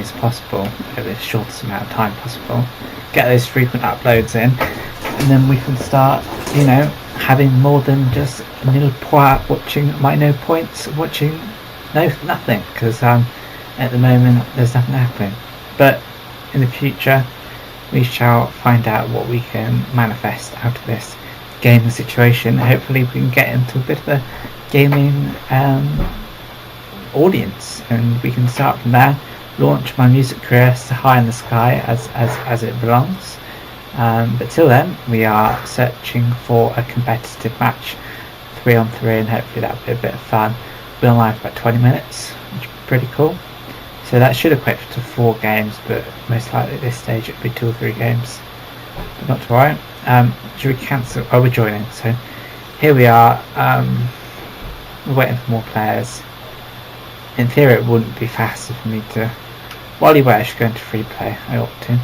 me as possible over the shortest amount of time possible, get those frequent uploads in, and then we can start, you know, having more than just nil point watching my no points watching nothing, because at the moment there's nothing happening. But in the future we shall find out what we can manifest out of this gaming situation. Hopefully we can get into a bit of a gaming audience, and we can start from there, launch my music career high in the sky as it belongs. But till then, we are searching for a competitive match, 3-on-3, and hopefully that'll be a bit of fun. We'll be online for about 20 minutes, which is pretty cool. So that should equate to 4 games, but most likely at this stage it'll be 2 or 3 games. But not to worry. Should we cancel? Oh, we're joining. So here we are. We're waiting for more players. In theory, it wouldn't be faster for me to. While you wait, I should go into free play. I ought to.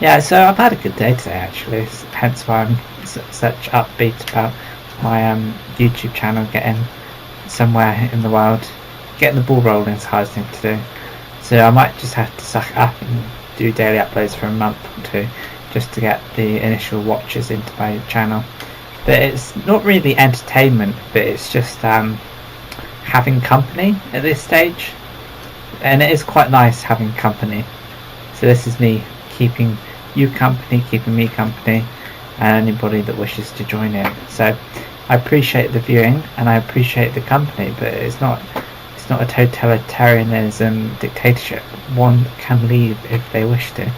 Yeah, so I've had a good day today actually. Hence why I'm such upbeat about my YouTube channel getting somewhere in the world. Getting the ball rolling is the hardest thing to do. So I might just have to suck up and do daily uploads for a month or 2 just to get the initial watches into my channel. But it's not really entertainment, but it's just having company at this stage, and it is quite nice having company. So this is me keeping you company, keeping me company, and anybody that wishes to join in. So I appreciate the viewing and I appreciate the company, but it's not a totalitarianism dictatorship. One can leave if they wish to,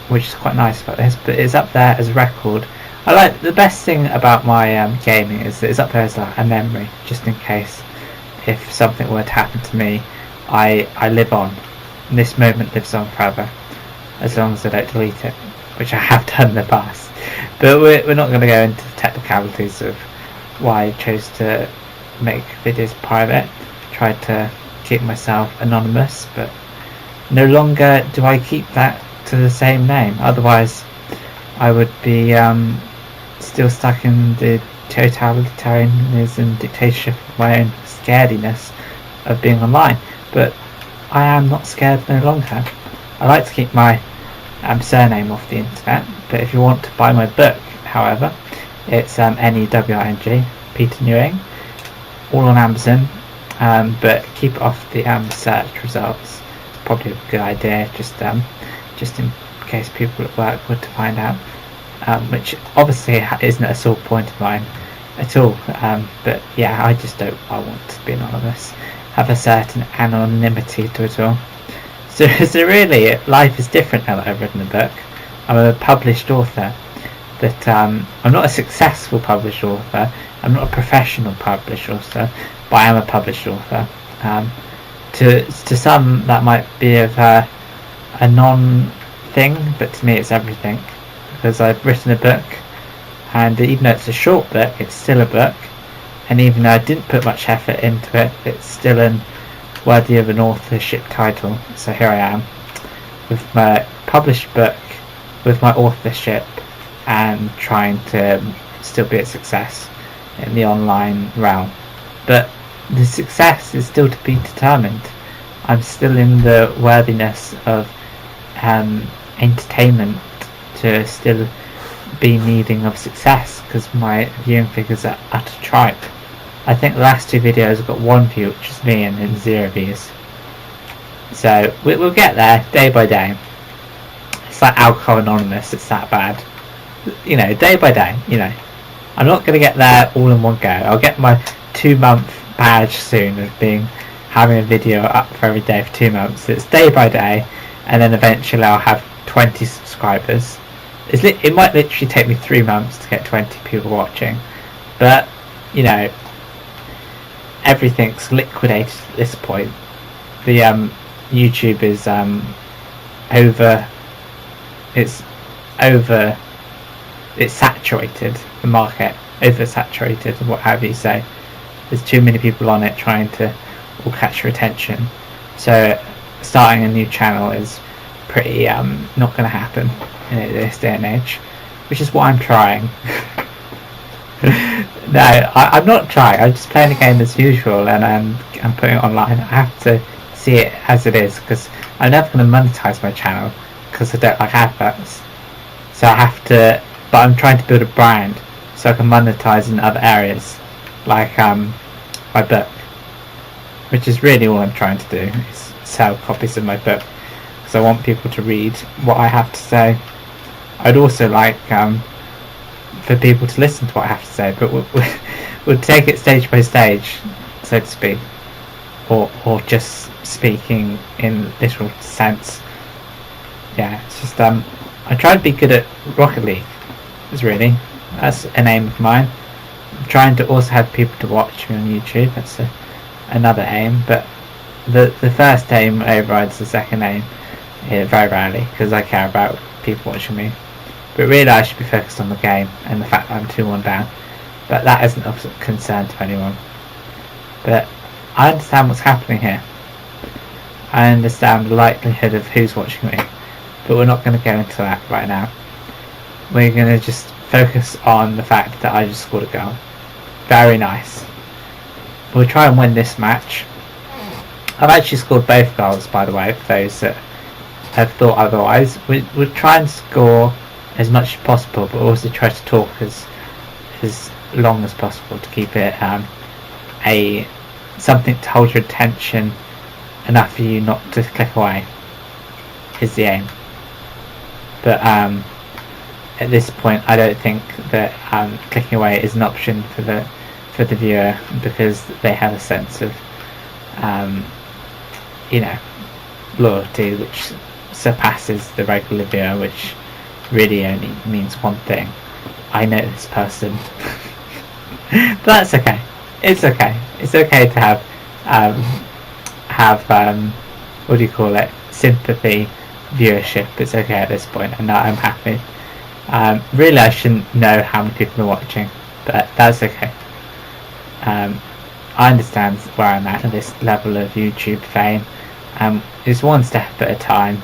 which is quite nice about this. But it's up there as a record. I like the best thing about my gaming is that it's up there as like a memory, just in case if something were to happen to me, I live on. And this moment lives on forever, as long as I don't delete it, which I have done in the past. But we're not going to go into the technicalities of why I chose to make videos private. Tried to keep myself anonymous, but no longer do I keep that to the same name. Otherwise I would be still stuck in the totalitarianism dictatorship of my own scarediness of being online. But I am not scared no longer. I like to keep my surname off the internet, but if you want to buy my book, however, it's Newing, Peter Newing, all on Amazon, but keep it off the search results. It's probably a good idea, just in case people at work were to find out, which obviously isn't a sore point of mine at all, but yeah, I want to be anonymous, have a certain anonymity to it all. So really, life is different now that I've written a book. I'm a published author, but I'm not a successful published author. I'm not a professional published author, but I am a published author. To some that might be of a non-thing, but to me it's everything, because I've written a book, and even though it's a short book, it's still a book, and even though I didn't put much effort into it, it's still worthy of an authorship title. So here I am with my published book, with my authorship, and trying to still be a success in the online realm. But the success is still to be determined. I'm still in the worthiness of entertainment to still be needing of success, because my viewing figures are utter tripe. I think the last 2 videos have got 1 view, which is me, and then 0 views. So we'll get there day by day. It's like Alcohol Anonymous, it's that bad. You know, day by day, you know. I'm not going to get there all in one go. I'll get my 2-month badge soon of having a video up for every day for 2 months. It's day by day, and then eventually I'll have 20 subscribers. It might literally take me 3 months to get 20 people watching, but you know, everything's liquidated at this point. The YouTube is it's saturated, the market oversaturated, whatever you say. There's too many people on it trying to all catch your attention. So starting a new channel is pretty not going to happen in this day and age, which is what I'm trying. No, I'm not trying. I'm just playing the game as usual, and I'm putting it online. I have to see it as it is, because I'm never going to monetize my channel because I don't like adverts. So I have to, but I'm trying to build a brand so I can monetize in other areas, like my book, which is really all I'm trying to do, is sell copies of my book, because I want people to read what I have to say. I'd also like for people to listen to what I have to say, but we'll take it stage by stage, so to speak, or just speaking in literal sense. Yeah, it's just I try to be good at Rocket League. That's an aim of mine. I'm trying to also have people to watch me on YouTube. That's another aim, but the first aim overrides the second aim very rarely, because I care about people watching me. But really I should be focused on the game and the fact that I'm 2-1 down. But that isn't of concern to anyone. But I understand what's happening here. I understand the likelihood of who's watching me. But we're not going to go into that right now. We're going to just focus on the fact that I just scored a goal. Very nice. We'll try and win this match. I've actually scored both goals, by the way, for those that have thought otherwise. We'll try and score as much as possible, but also try to talk as long as possible to keep it something to hold your attention enough for you not to click away, is the aim. But at this point I don't think that clicking away is an option for the viewer, because they have a sense of loyalty which surpasses the regular viewer, which really only means one thing: I know this person. But that's okay. It's okay. It's okay to have what do you call it? Sympathy viewership. It's okay at this point, and I'm happy. Really, I shouldn't know how many people are watching, but that's okay. I understand where I'm at this level of YouTube fame. It's one step at a time.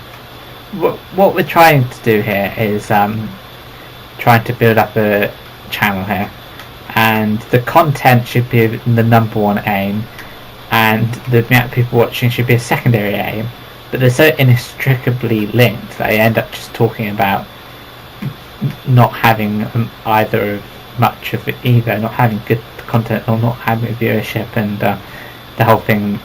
What we're trying to do here is trying to build up a channel here, and the content should be the number one aim, and the amount of people watching should be a secondary aim. But they're so inextricably linked that I end up just talking about not having either much of it, either not having good content or not having viewership, and the whole thing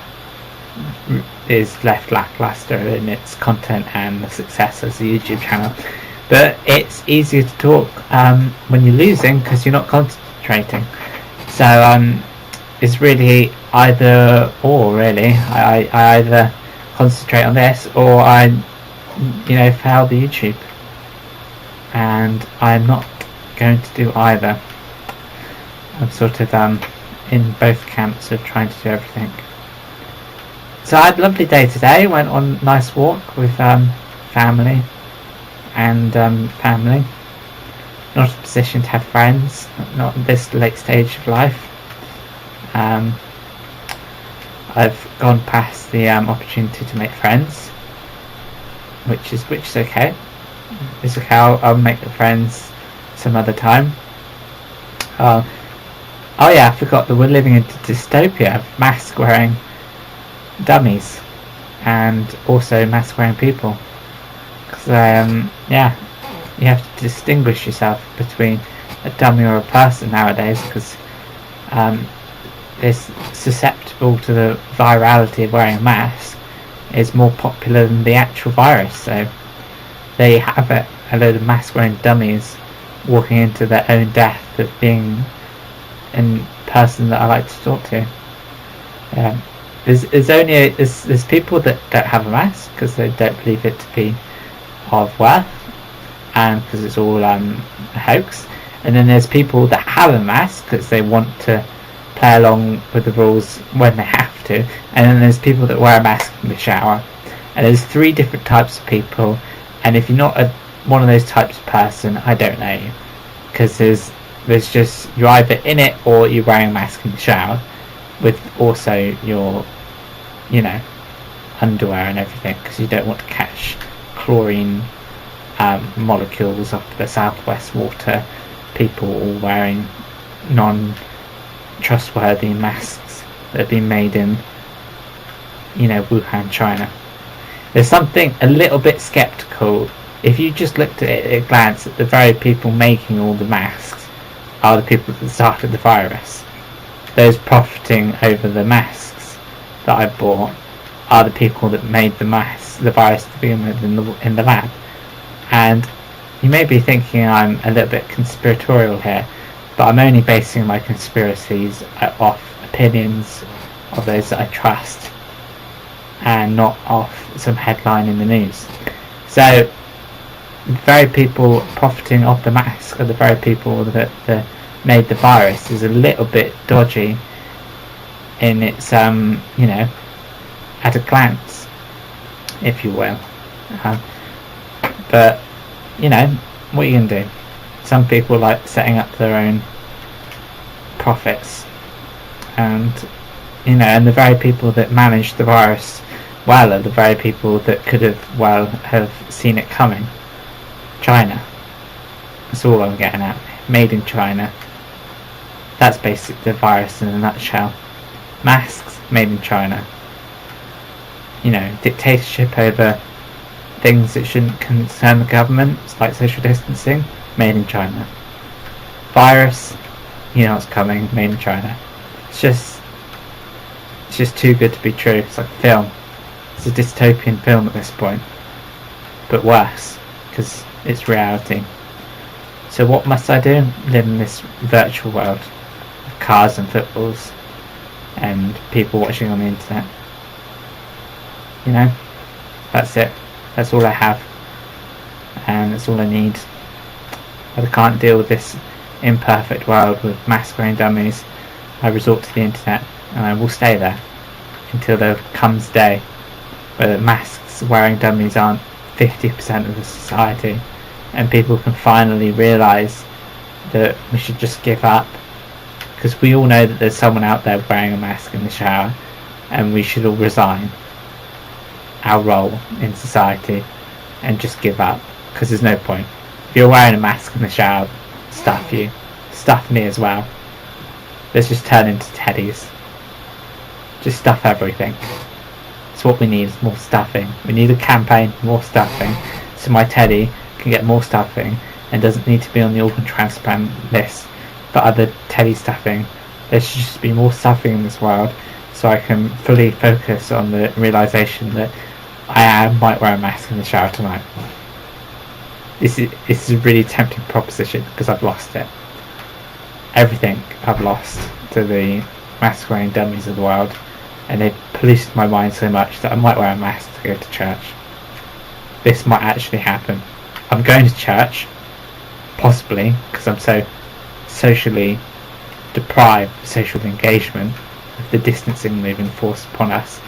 is left lackluster in its content and the success as a YouTube channel. But it's easier to talk when you're losing, because you're not concentrating. So it's really either or, really. I either concentrate on this, or I fail the YouTube, and I'm not going to do either. I'm sort of in both camps of trying to do everything. So I had a lovely day today. Went on a nice walk with family and family. Not in a position to have friends, not at this late stage of life. I've gone past the opportunity to make friends, which is okay. It's okay. I'll make the friends some other time. Oh yeah, I forgot that we're living in a dystopia of mask wearing dummies and also mask wearing people, because you have to distinguish yourself between a dummy or a person nowadays, because it's susceptible to the virality of wearing a mask is more popular than the actual virus. So there you have it, a load of mask wearing dummies walking into their own death of being a person that I like to talk to. There's people that don't have a mask because they don't believe it to be of worth, and because it's all a hoax. And then there's people that have a mask because they want to play along with the rules when they have to. And then there's people that wear a mask in the shower. And there's 3 different types of people. And if you're not one of those types of person, I don't know you, because there's just, you're either in it or you're wearing a mask in the shower with also your underwear and everything, because you don't want to catch chlorine molecules off the southwest water. People all wearing non-trustworthy masks that have been made in Wuhan, China. There's something a little bit skeptical. If you just looked at it at a glance, at the very people making all the masks are the people that started the virus. Those profiting over the masks that I bought are the people that made the virus to begin with in the lab. And you may be thinking I'm a little bit conspiratorial here, but I'm only basing my conspiracies off opinions of those that I trust, and not off some headline in the news. So the very people profiting off the mask are the very people that made the virus is a little bit dodgy in its at a glance, if you will. But what are you gonna do? Some people like setting up their own profits, and and the very people that managed the virus well are the very people that could have seen it coming. China. That's all I'm getting at. Made in China. That's basically the virus in a nutshell. Masks made in China. Dictatorship over things that shouldn't concern the government, like social distancing, made in China. Virus, it's coming, made in China. It's just too good to be true. It's like a film. It's a dystopian film at this point, but worse, because it's reality. So what must I do? Live in this virtual world of cars and footballs and people watching on the internet. That's it. That's all I have, and that's all I need. But I can't deal with this imperfect world with mask wearing dummies. I resort to the internet, and I will stay there until there comes a day where the masks wearing dummies aren't 50% of the society, and people can finally realise that we should just give up, because we all know that there's someone out there wearing a mask in the shower, and we should all resign our role in society and just give up, because there's no point. If you're wearing a mask in the shower, stuff you, stuff me as well. Let's just turn into teddies. Just stuff everything. That's what we need, is more stuffing. We need a campaign for more stuffing, so my teddy can get more stuffing and doesn't need to be on the organ transplant list for other teddy stuffing. There should just be more stuffing in this world, so I can fully focus on the realisation that I might wear a mask in the shower tonight. This is a really tempting proposition, because I've lost it. Everything I've lost to the mask wearing dummies of the world, and they've polluted my mind so much that I might wear a mask to go to church. This might actually happen. I'm going to church, possibly, because I'm so socially deprived of social engagement with the distancing moving forced upon us,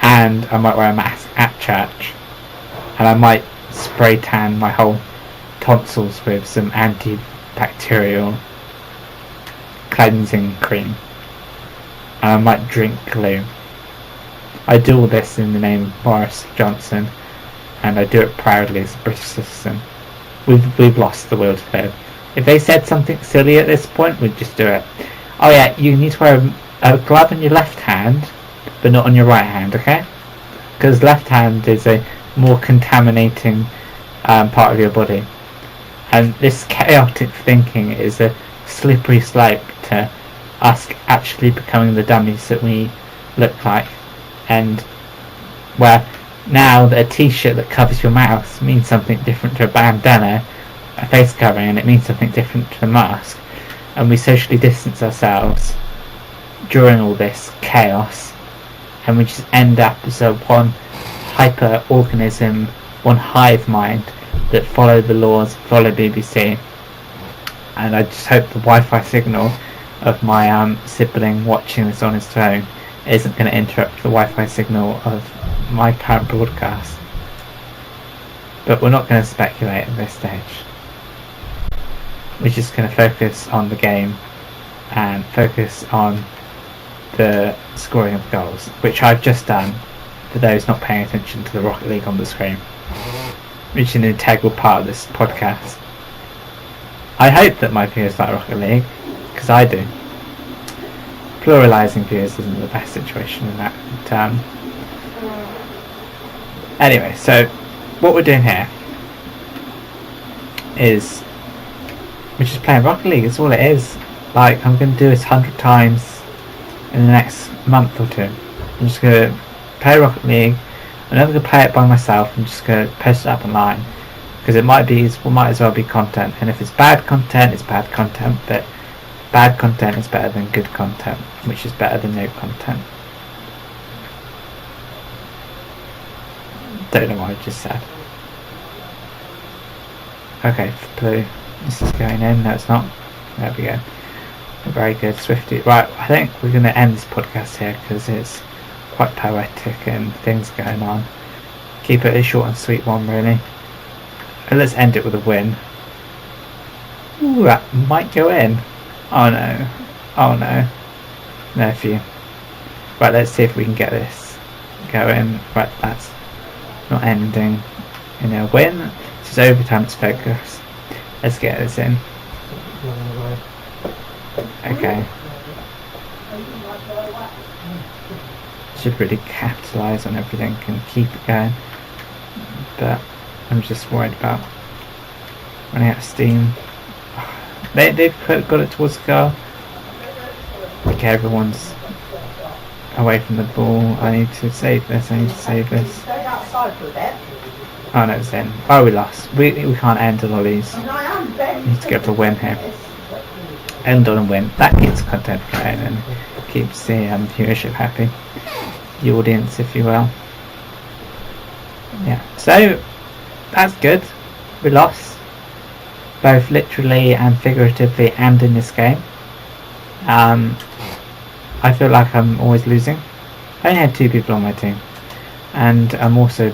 and I might wear a mask at church, and I might spray tan my whole tonsils with some antibacterial cleansing cream, and I might drink glue. I do all this in the name of Boris Johnson, and I do it proudly as a British citizen. We've lost the will to live. If they said something silly at this point, we'd just do it. Oh yeah, you need to wear a glove on your left hand, but not on your right hand, okay? Because left hand is a more contaminating part of your body, and this chaotic thinking is a slippery slope to us actually becoming the dummies that we look like, and where now a t-shirt that covers your mouth means something different to a bandana, a face covering, and it means something different to a mask, and we socially distance ourselves during all this chaos, and we just end up as a one hyper organism, one hive mind that follow the laws, follow BBC. And I just hope the Wi-Fi signal of my sibling watching this on his phone isn't going to interrupt the Wi-Fi signal of my current broadcast. But we're not going to speculate at this stage. We're just going to focus on the game and focus on the scoring of goals, which I've just done for those not paying attention to the Rocket League on the screen, which is an integral part of this podcast. I hope that my viewers like Rocket League, because I do. Pluralising viewers isn't the best situation in that term. Anyway, so what we're doing here is we're just playing Rocket League. It's all it is. Like, I'm going to do this 100 times in the next month or two. I'm just going to play Rocket League. I'm never going to play it by myself. I'm just going to post it up online because it might as well be content. And if it's bad content, it's bad content. But bad content is better than good content, which is better than no content. Don't know what I just said. Okay, blue. This is going in. No, it's not. There we go. Very good, Swifty. Right, I think we're going to end this podcast here because it's quite poetic and things going on. Keep it a short and sweet one, really. And let's end it with a win. Ooh, that might go in. Oh no. Oh no. No few. Right, let's see if we can get this going. Right, that's not ending in a win. This is overtime, it's focus. Let's get this in. Okay. Should really capitalise on everything and keep it going. But I'm just worried about running out of steam. They've got it towards the goal. Okay, everyone's away from the ball. I need to save this. Oh no, it's in. Oh, we lost. We can't end all these. We need to go for a win here. End on a win. That keeps content going and keeps the viewership happy. The audience, if you will. Yeah. So that's good. We lost, both literally and figuratively, and in this game. I feel like I'm always losing. I only had 2 people on my team, and I'm also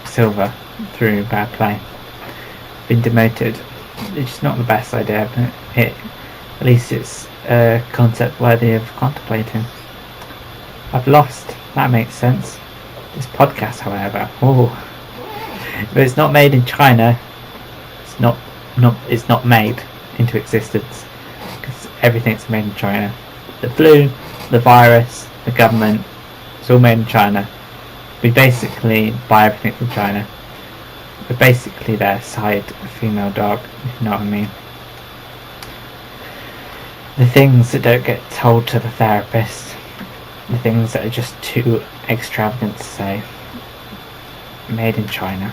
silver through bad play. Been demoted. It's not the best idea, but at least it's a concept worthy of contemplating. I've lost. That makes sense. This podcast, however, if it's not made in China, it's not made into existence, because everything's made in China. The flu, the virus, the government, it's all made in China. We basically buy everything from China. We're basically their side female dog, if you know what I mean. The things that don't get told to the therapist, the things that are just too extravagant to say, made in China.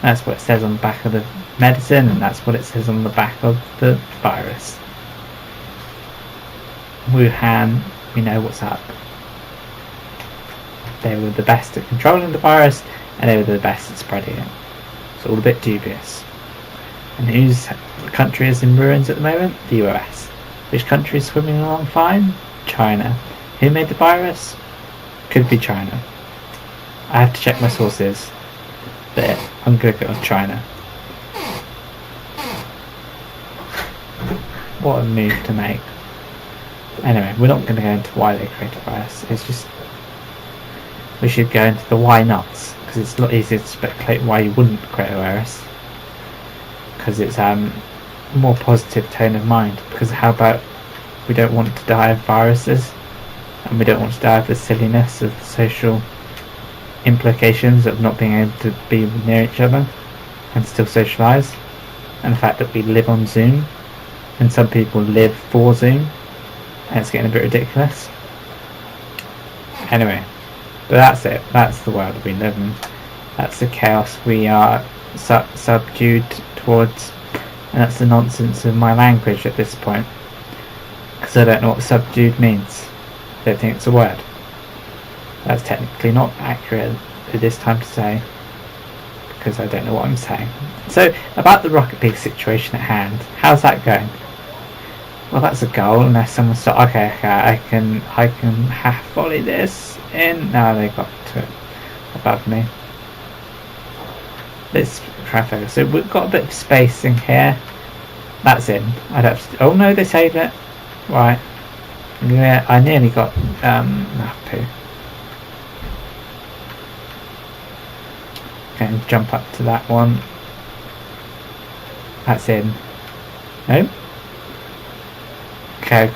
That's what it says on the back of the medicine, and that's what it says on the back of the virus. Wuhan, we know what's up. They were the best at controlling the virus, and they were the best at spreading it. It's all a bit dubious. And whose country is in ruins at the moment? The US. Which country is swimming along fine? China. Who made the virus? Could be China. I have to check my sources, but I'm going to go with China. What a move to make. Anyway, we're not going to go into why they created a virus. It's just we should go into the why nots, because it's a lot easier to speculate why you wouldn't create a virus, because it's more positive tone of mind. Because how about we don't want to die of viruses, and we don't want to die of the silliness of the social implications of not being able to be near each other and still socialise, and the fact that we live on Zoom and some people live for Zoom, and it's getting a bit ridiculous. Anyway, but that's it. That's the world we live in. That's the chaos we are subdued towards, and that's the nonsense of my language at this point, because I don't know what subdued means. I don't think it's a word. That's technically not accurate at this time to say, because I don't know what I'm saying. So, about the Rocket League situation at hand, how's that going? Well, that's a goal, unless someone starts. Okay, I can half volley this in. No, they got to it above me. Let's try focus. So we've got a bit of spacing here. That's in. I'd have to. Oh no, they saved it. Right. Yeah, I nearly got poo. Okay, jump up to that one. That's in. No. Okay,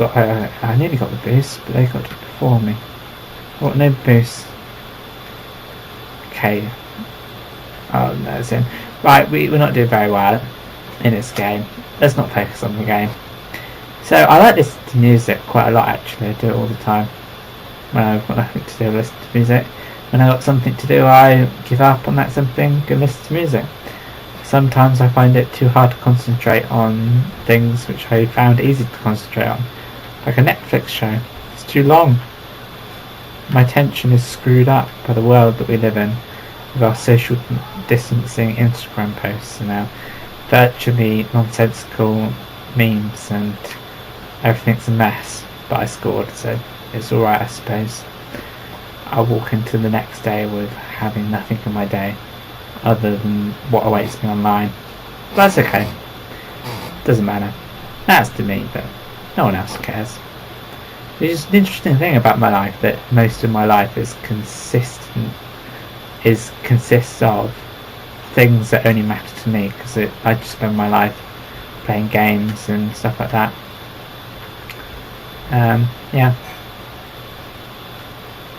I nearly got the boost, but they got it before me. What, no boost? okay. Oh no, it's in. Right, we're not doing very well in this game. Let's not focus on the game. So I like listening to music quite a lot actually. I do it all the time. When I've got nothing to do, I listen to music. When I've got something to do, I give up on that something and listen to music. Sometimes I find it too hard to concentrate on things which I found easy to concentrate on. Like a Netflix show. It's too long. My attention is screwed up by the world that we live in, with our social distancing Instagram posts and our virtually nonsensical memes, and everything's a mess. But I scored, so it's alright, I suppose. I'll walk into the next day with having nothing in my day other than what awaits me online. But that's okay. Doesn't matter. That's to me, but no one else cares. It's just an interesting thing about my life that most of my life is consists of things that only matter to me, because I just spend my life playing games and stuff like that. Yeah.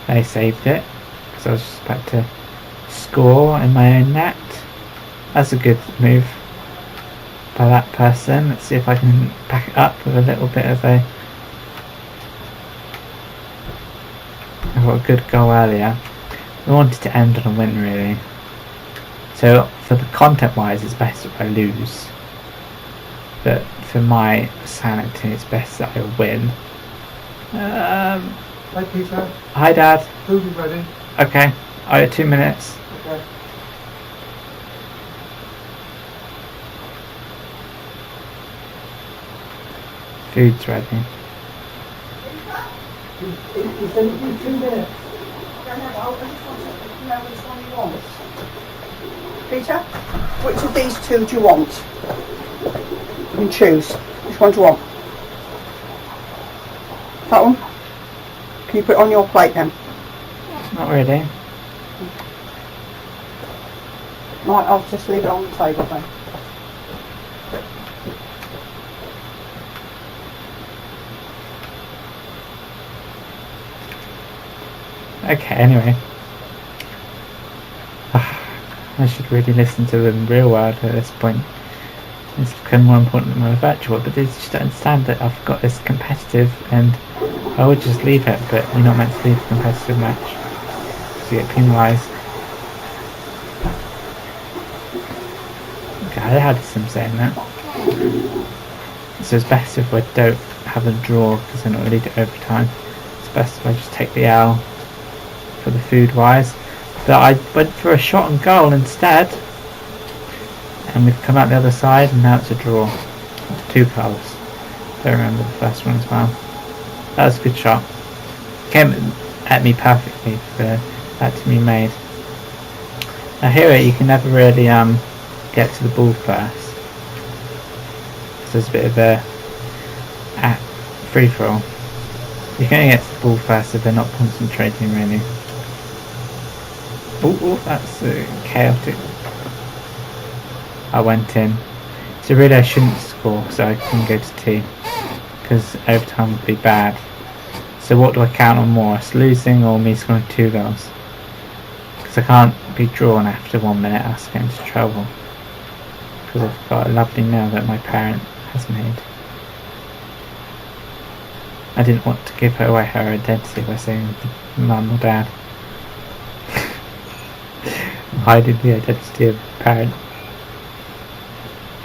I saved it because I was just about to score in my own net. That's a good move by that person. Let's see if I can back it up with a little bit of a... I got a good goal earlier. I wanted to end on a win really. So for the content wise it's best if I lose. But for my sanity it's best that I win. Hi Peter. Hi Dad. Food is ready. Okay. I have 2 minutes. Okay. Food's ready. You said it in 2 minutes. Peter, which of these two do you want? You can choose. Which one do you want? That one? Can you put it on your plate then? Not really. Right, I'll just leave it on the table then. Okay, anyway. I should really listen to the real world at this point. It's become more important than my virtual, but they just don't understand that I've got this competitive, and I would just leave it, but you're not meant to leave a competitive match, because you get penalised. Okay, I had some saying that. So it's best if I don't have a draw, because then it'll lead to overtime. It's best if I just take the L for the food wise. But I went for a shot on goal instead, and we've come out the other side, and now it's a draw. 2 goals. Don't remember the first one as well. That was a good shot. Came at me perfectly for that to be made. Now here you can never really get to the ball first. So there's a bit of a free for all. You can only get to the ball first if they're not concentrating really. Oh, that's chaotic. I went in. So really I shouldn't score, so I can go to T, because overtime would be bad. So what do I count on more, us losing or me scoring 2 goals? Because I can't be drawn after 1 minute, I'll get into trouble. Because I've got a lovely meal that my parent has made. I didn't want to give her away her identity by saying mum or dad. Hiding the identity of the parent.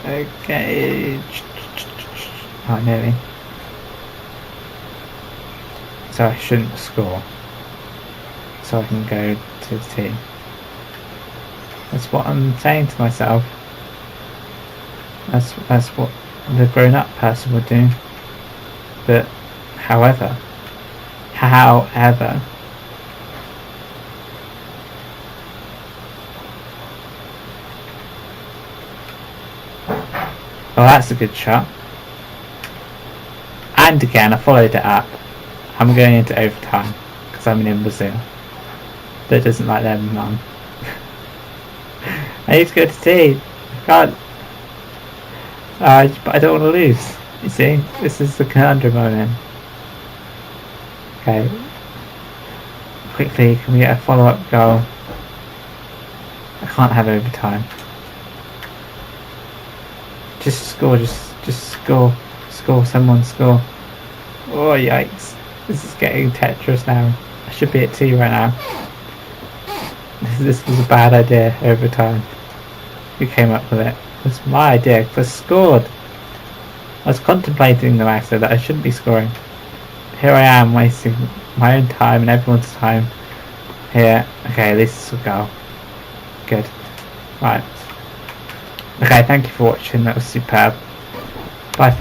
Okay. Oh, nearly. So I shouldn't score. So I can go to the team. That's what I'm saying to myself. That's what the grown-up person would do. But however, well, that's a good shot. And again, I followed it up. I'm going into overtime because I'm in Brazil. That doesn't like their mum. I need to go to tea. I can't. But I don't want to lose. You see, this is the conundrum I'm in. Okay. Quickly, can we get a follow-up goal? I can't have overtime. Just score, just score. Score, someone score. Oh yikes. This is getting Tetris now. I should be at 2 right now. This was a bad idea, overtime. Who came up with it? It was my idea, because I scored. I was contemplating the matter that I shouldn't be scoring. Here I am wasting my own time and everyone's time. Here. Okay, at least this will go. Good. Right. Okay, thank you for watching, that was superb.